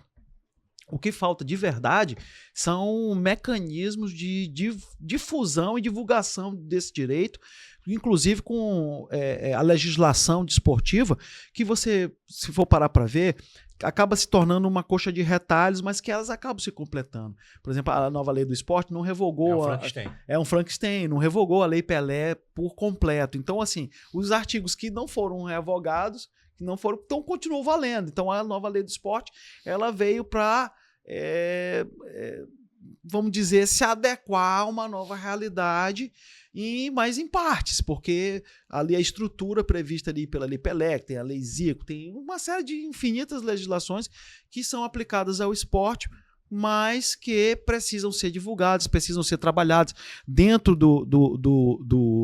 o que falta de verdade são mecanismos de difusão e divulgação desse direito, inclusive com a legislação desportiva, que você, se for parar para ver, acaba se tornando uma coxa de retalhos, mas que elas acabam se completando. Por exemplo, a nova lei do esporte não revogou... É um Frankenstein, não revogou a Lei Pelé por completo. Então, assim, os artigos que não foram revogados, que não foram, então continuou valendo. Então, a nova lei do esporte, ela veio para, vamos dizer, se adequar a uma nova realidade, mas em partes, porque ali a estrutura prevista ali pela Lei Pelé, tem a Lei Zico, tem uma série de infinitas legislações que são aplicadas ao esporte, mas que precisam ser divulgadas, precisam ser trabalhadas dentro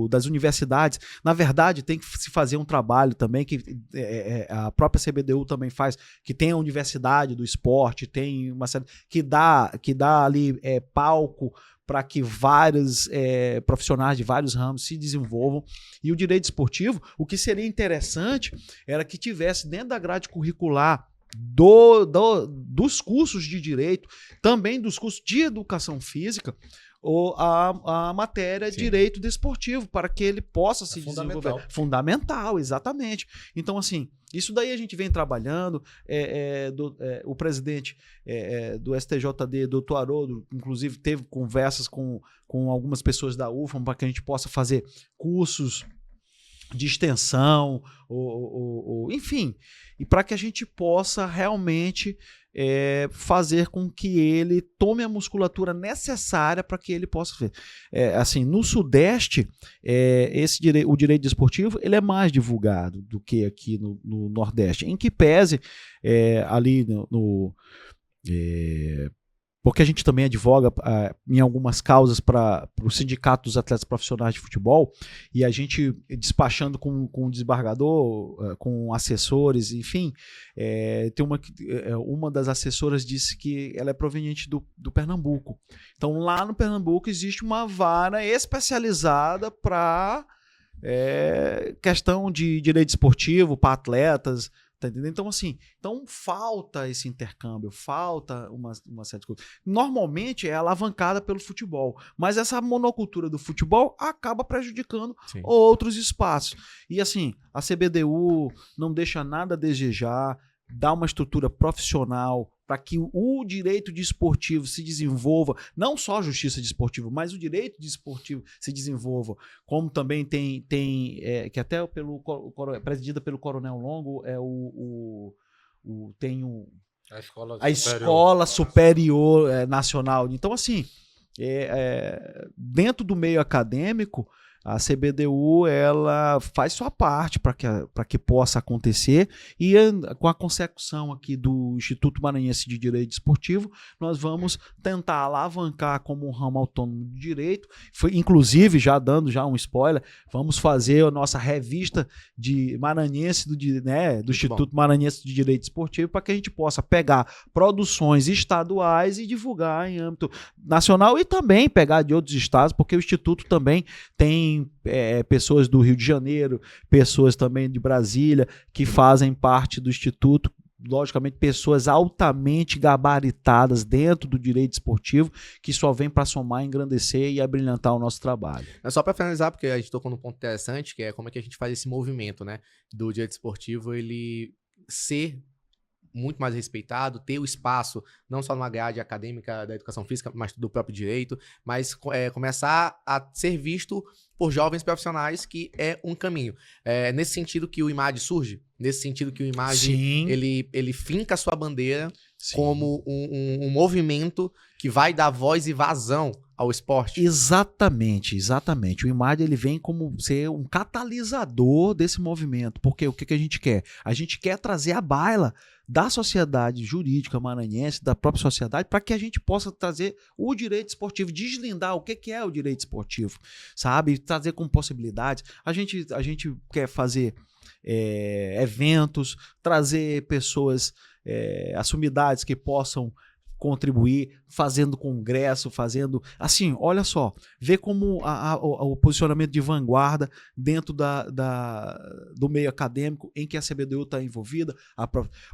das universidades. Na verdade, tem que se fazer um trabalho também, que a própria CBDU também faz, que tem a Universidade do Esporte, tem uma série que dá ali palco para que vários profissionais de vários ramos se desenvolvam. E o direito esportivo, o que seria interessante era que tivesse dentro da grade curricular dos cursos de direito, também dos cursos de educação física, ou a matéria de direito desportivo, para que ele possa se desenvolver. Fundamental, exatamente. Então, assim, isso daí a gente vem trabalhando, o presidente do STJD, doutor Haroldo, inclusive teve conversas com algumas pessoas da UFAM para que a gente possa fazer cursos de extensão, enfim, e para que a gente possa realmente fazer com que ele tome a musculatura necessária para que ele possa ver. Assim, no Sudeste, o direito desportivo ele é mais divulgado do que aqui no Nordeste, em que pese ali porque a gente também advoga em algumas causas para o Sindicato dos Atletas Profissionais de Futebol, e a gente despachando com o desembargador, com assessores, enfim, tem uma das assessoras disse que ela é proveniente do Pernambuco. Então, lá no Pernambuco existe uma vara especializada para questão de direito esportivo, para atletas. Tá entendendo? Então, assim, falta esse intercâmbio, falta uma série de coisas. Normalmente é alavancada pelo futebol, mas essa monocultura do futebol acaba prejudicando outros espaços. E, assim, a CBDU não deixa nada a desejar, dá uma estrutura profissional para que o direito desportivo se desenvolva, não só a justiça desportiva, mas o direito desportivo se desenvolva, como também tem que até presidida pelo Coronel Longo, tem a Escola Superior Nacional. Então, assim, dentro do meio acadêmico, a CBDU ela faz sua parte para que possa acontecer, e com a consecução aqui do Instituto Maranhense de Direito Desportivo, nós vamos tentar alavancar como um ramo autônomo de direito. Inclusive, já dando um spoiler, vamos fazer a nossa revista de Maranhense do Instituto Maranhense de Direito Desportivo, para que a gente possa pegar produções estaduais e divulgar em âmbito nacional, e também pegar de outros estados, porque o Instituto também tem pessoas do Rio de Janeiro, pessoas também de Brasília, que fazem parte do Instituto, logicamente pessoas altamente gabaritadas dentro do direito esportivo, que só vem para somar, engrandecer e abrilhantar o nosso trabalho. Só para finalizar, porque a gente tocou num ponto interessante, que é como é que a gente faz esse movimento, né, do direito esportivo, ele ser muito mais respeitado, ter o espaço, não só numa grade acadêmica da educação física, mas do próprio direito, mas começar a ser visto por jovens profissionais, que é um caminho. Nesse sentido que o IMAD surge, nesse sentido que o IMAD ele finca a sua bandeira como um movimento que vai dar voz e vazão ao esporte. Exatamente. O IMAD ele vem como ser um catalisador desse movimento, porque o que a gente quer? A gente quer trazer à baila da sociedade jurídica maranhense, da própria sociedade, para que a gente possa trazer o direito esportivo, deslindar o que é o direito esportivo, sabe? Trazer com possibilidades. A gente quer fazer eventos, trazer pessoas, as sumidades que possam contribuir, fazendo congresso, fazendo... Assim, olha só, vê como o posicionamento de vanguarda dentro do meio acadêmico em que a CBDU está envolvida.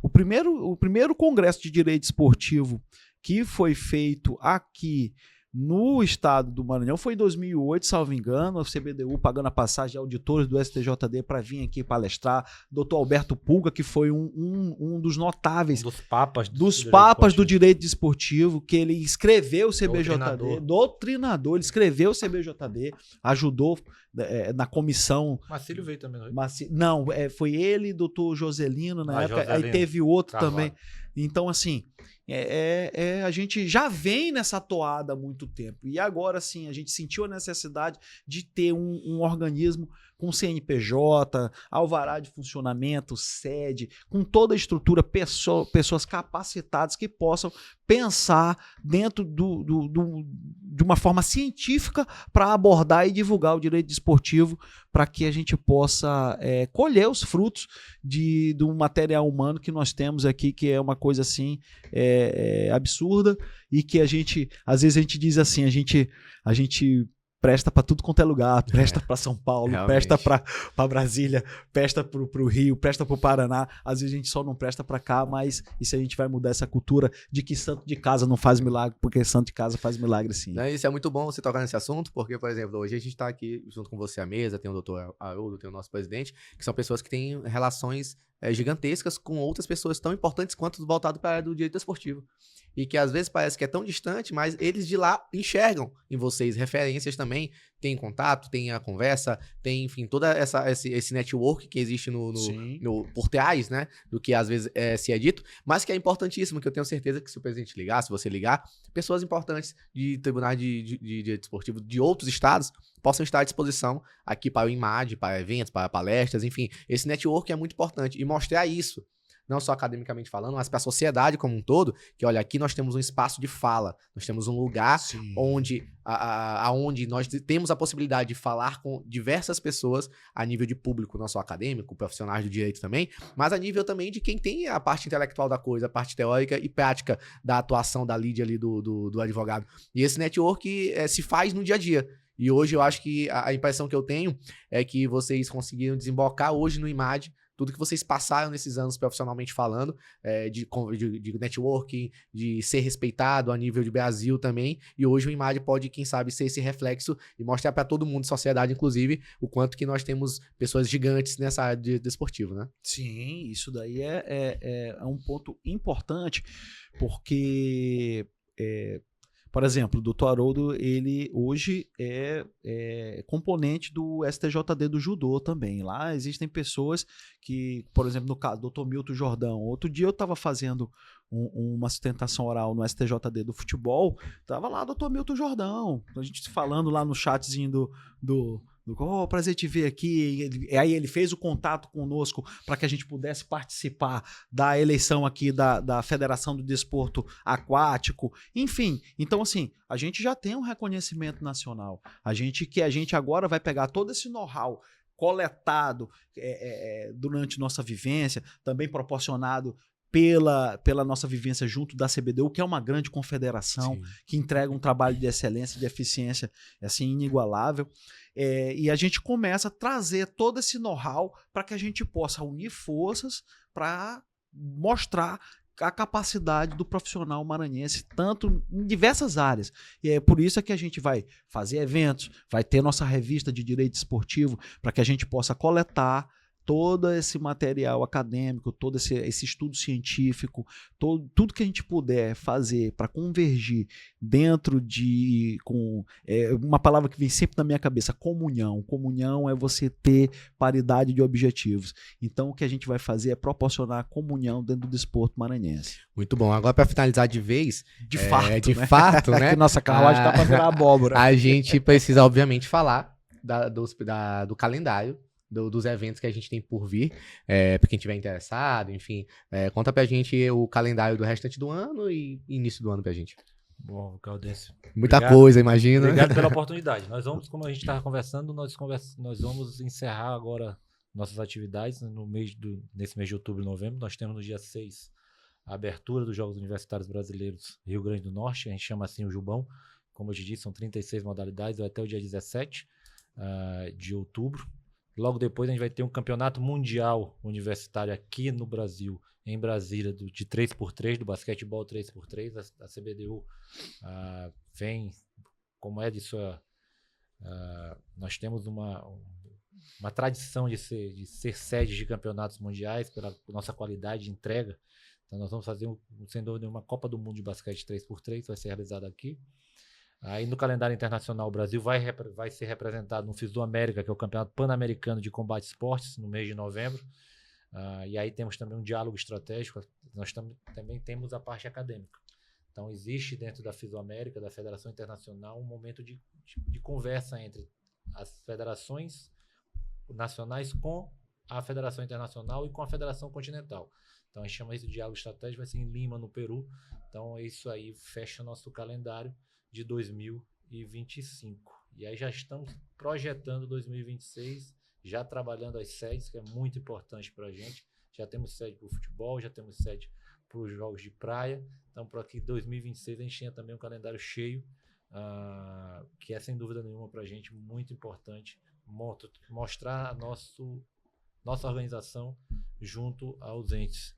O primeiro congresso de direito esportivo que foi feito aqui no estado do Maranhão foi em 2008, salvo engano, a CBDU pagando a passagem de auditores do STJD para vir aqui palestrar, Dr. Alberto Pulga, que foi um dos notáveis, dos papas do direito desportivo, que ele escreveu o CBJD, doutrinador, ele escreveu o CBJD, ajudou na comissão. Marcílio veio também, não? Foi ele, Dr. Joselino na época, Joselino. Aí teve outro também. Então, assim, a gente já vem nessa toada há muito tempo. E agora, sim, a gente sentiu a necessidade de ter um organismo com CNPJ, alvará de funcionamento, sede, com toda a estrutura, pessoas capacitadas que possam pensar dentro de uma forma científica para abordar e divulgar o direito desportivo, para que a gente possa colher os frutos do material humano que nós temos aqui, que é uma coisa assim absurda, e que às vezes a gente diz assim, a gente presta para tudo quanto é lugar, presta para São Paulo, realmente. Presta para Brasília, presta para o Rio, presta para o Paraná. Às vezes a gente só não presta para cá, mas e se a gente vai mudar essa cultura de que santo de casa não faz milagre, porque santo de casa faz milagre sim. Isso é muito bom você tocar nesse assunto, porque, por exemplo, hoje a gente está aqui junto com você à mesa, tem o doutor Haroldo, tem o nosso presidente, que são pessoas que têm relações gigantescas com outras pessoas tão importantes quanto voltado para a área do direito esportivo. E que às vezes parece que é tão distante, mas eles de lá enxergam em vocês referências também, tem contato, tem a conversa, tem, enfim, toda esse network que existe no por trás, né, do que às vezes se é dito, mas que é importantíssimo, que eu tenho certeza que se o presidente ligar, se você ligar, pessoas importantes de tribunais de direito esportivo de outros estados possam estar à disposição aqui para o IMAD, para eventos, para palestras, enfim, esse network é muito importante, e mostrar isso, não só academicamente falando, mas para a sociedade como um todo, que olha, aqui nós temos um espaço de fala, nós temos um lugar onde nós temos a possibilidade de falar com diversas pessoas a nível de público, não só acadêmico, profissionais do direito também, mas a nível também de quem tem a parte intelectual da coisa, a parte teórica e prática da atuação da lide ali do advogado. E esse network se faz no dia a dia. E hoje eu acho que a impressão que eu tenho é que vocês conseguiram desembocar hoje no IMAD tudo que vocês passaram nesses anos profissionalmente falando, de networking, de ser respeitado a nível de Brasil também, e hoje o IMAD pode, quem sabe, ser esse reflexo e mostrar para todo mundo, sociedade inclusive, o quanto que nós temos pessoas gigantes nessa área de desportivo, né? Sim, isso daí é um ponto importante, porque... por exemplo, o Dr. Haroldo, ele hoje é componente do STJD do judô também. Lá existem pessoas que, por exemplo, no caso do Dr. Milton Jordão, outro dia eu estava fazendo uma sustentação oral no STJD do futebol, estava lá o Dr. Milton Jordão, a gente falando lá no chatzinho prazer te ver aqui. Aí ele fez o contato conosco para que a gente pudesse participar da eleição aqui da Federação do Desporto Aquático. Enfim, então assim, a gente já tem um reconhecimento nacional. A gente agora vai pegar todo esse know-how coletado durante nossa vivência, também proporcionado pela nossa vivência junto da CBDU, que é uma grande confederação, sim, que entrega um trabalho de excelência, de eficiência assim, inigualável. E a gente começa a trazer todo esse know-how para que a gente possa unir forças para mostrar a capacidade do profissional maranhense, tanto em diversas áreas. E é por isso que a gente vai fazer eventos, vai ter nossa revista de direito esportivo, para que a gente possa coletar todo esse material acadêmico, todo esse estudo científico, tudo que a gente puder fazer para convergir dentro com uma palavra que vem sempre na minha cabeça, comunhão. Comunhão é você ter paridade de objetivos. Então o que a gente vai fazer é proporcionar comunhão dentro do desporto maranhense. Muito bom. Agora para finalizar de vez, de fato, né? Que nossa carruagem tá para virar abóbora. A gente precisa obviamente falar do calendário dos eventos que a gente tem por vir, pra quem tiver interessado, enfim. Conta pra gente o calendário do restante do ano e início do ano pra gente. Bom, Caldense. Muita Obrigado. coisa, imagina. Obrigado pela oportunidade. Nós vamos, como a gente estava conversando, nós vamos encerrar agora nossas atividades nesse mês de outubro e novembro. Nós temos no dia 6 a abertura dos Jogos Universitários Brasileiros Rio Grande do Norte, a gente chama assim o Jubão. Como eu te disse, são 36 modalidades, vai até o dia 17 de outubro. Logo depois a gente vai ter um campeonato mundial universitário aqui no Brasil, em Brasília, de 3x3, do basquetebol 3x3. A CBDU vem, como é de sua... nós temos uma tradição de ser sede de campeonatos mundiais pela nossa qualidade de entrega. Então nós vamos fazer, sem dúvida, uma Copa do Mundo de basquete 3x3, vai ser realizada aqui. Aí no calendário internacional, o Brasil vai ser representado no FISU América, que é o Campeonato Pan-Americano de Combate Esportes, no mês de novembro. E aí temos também um diálogo estratégico, nós também temos a parte acadêmica. Então existe dentro da FISU América, da Federação Internacional, um momento de conversa entre as federações nacionais com a Federação Internacional e com a Federação Continental. Então a gente chama isso de diálogo estratégico, vai ser em Lima, no Peru. Então isso aí fecha nosso calendário de 2025. E aí já estamos projetando 2026, já trabalhando as sedes, que é muito importante para a gente. Já temos sede para o futebol, já temos sede para os jogos de praia. Então, para aqui 2026 a gente tinha também um calendário cheio, que é sem dúvida nenhuma para a gente muito importante mostrar a nossa organização junto aos entes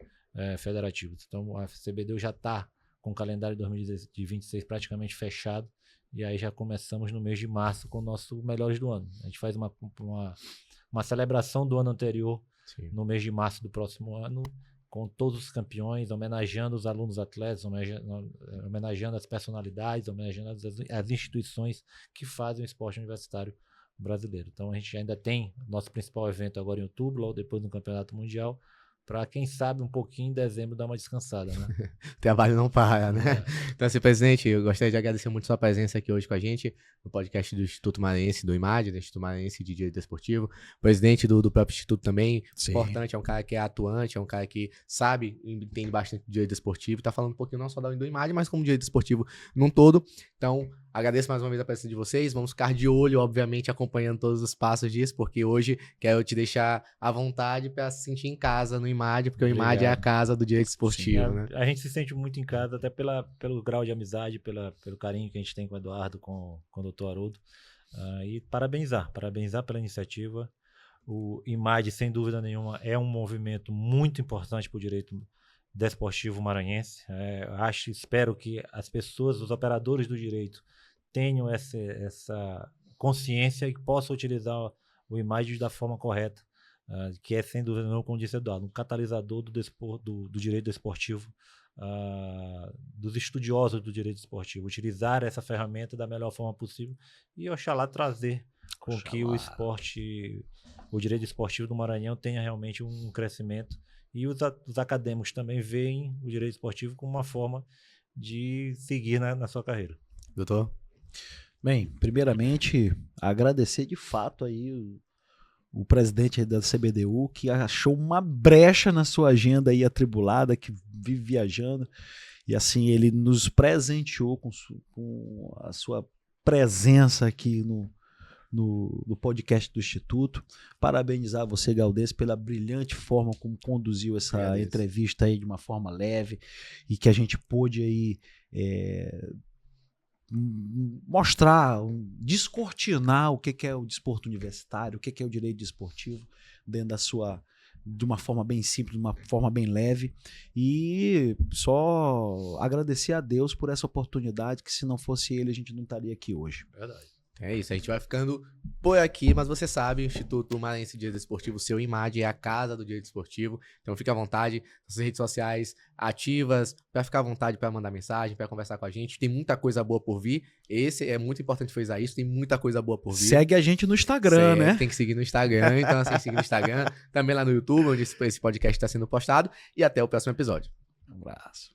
federativos. Então, a CBDU já está com o calendário de 2026 praticamente fechado, e aí já começamos no mês de março com o nosso Melhores do Ano. A gente faz uma celebração do ano anterior, sim, no mês de março do próximo ano, com todos os campeões, homenageando os alunos atletas, homenageando as personalidades, homenageando as instituições que fazem o esporte universitário brasileiro. Então a gente ainda tem nosso principal evento agora em outubro, logo depois no Campeonato Mundial, para quem sabe um pouquinho em dezembro dar uma descansada, né? Trabalho não para, né? Então, assim, presidente, eu gostaria de agradecer muito sua presença aqui hoje com a gente, no podcast do Instituto Maranhense do IMAD, do Instituto Maranhense de Direito Desportivo, presidente do próprio Instituto também. Sim. Importante, é um cara que é atuante, é um cara que sabe, entende bastante de direito desportivo, está falando um pouquinho não só do IMAD, mas como direito desportivo num todo. Então, agradeço mais uma vez a presença de vocês. Vamos ficar de olho, obviamente, acompanhando todos os passos disso, porque hoje quero te deixar à vontade para se sentir em casa no IMAD, porque obrigado. O IMAD é a casa do direito esportivo. Sim, né? A gente se sente muito em casa, até pelo grau de amizade, pelo carinho que a gente tem com o Eduardo, com o Dr. Haroldo. E parabenizar pela iniciativa. O IMAD, sem dúvida nenhuma, é um movimento muito importante para o direito desportivo maranhense. Espero que as pessoas, os operadores do direito, tenham essa consciência e possam utilizar o IMAD da forma correta, que é, sem dúvida nenhuma, como disse Eduardo, um catalisador do direito desportivo, dos estudiosos do direito desportivo. Utilizar essa ferramenta da melhor forma possível e, oxalá, trazer com que o direito esportivo do Maranhão tenha realmente um crescimento, e os acadêmicos também veem o direito esportivo como uma forma de seguir na sua carreira. Doutor? Bem, primeiramente, agradecer de fato aí o presidente da CBDU, que achou uma brecha na sua agenda aí atribulada, que vive viajando, e assim, ele nos presenteou com a sua presença aqui no podcast do Instituto. Parabenizar você, Galdense, pela brilhante forma como conduziu essa entrevista aí de uma forma leve, e que a gente pôde aí mostrar, descortinar o que é o desporto universitário, o que é o direito desportivo dentro de uma forma bem simples, de uma forma bem leve, e só agradecer a Deus por essa oportunidade, que se não fosse ele a gente não estaria aqui hoje. Verdade. É isso, a gente vai ficando por aqui, mas você sabe, o Instituto Maranhense de Direito Desportivo, seu IMAD, é a casa do direito desportivo, então fica à vontade, nossas redes sociais ativas, para ficar à vontade para mandar mensagem, para conversar com a gente, tem muita coisa boa por vir, é muito importante frisar isso, tem muita coisa boa por vir. Segue a gente no Instagram, né? Tem que seguir no Instagram, então assim, seguir no Instagram, também lá no YouTube, onde esse podcast está sendo postado, e até o próximo episódio. Um abraço.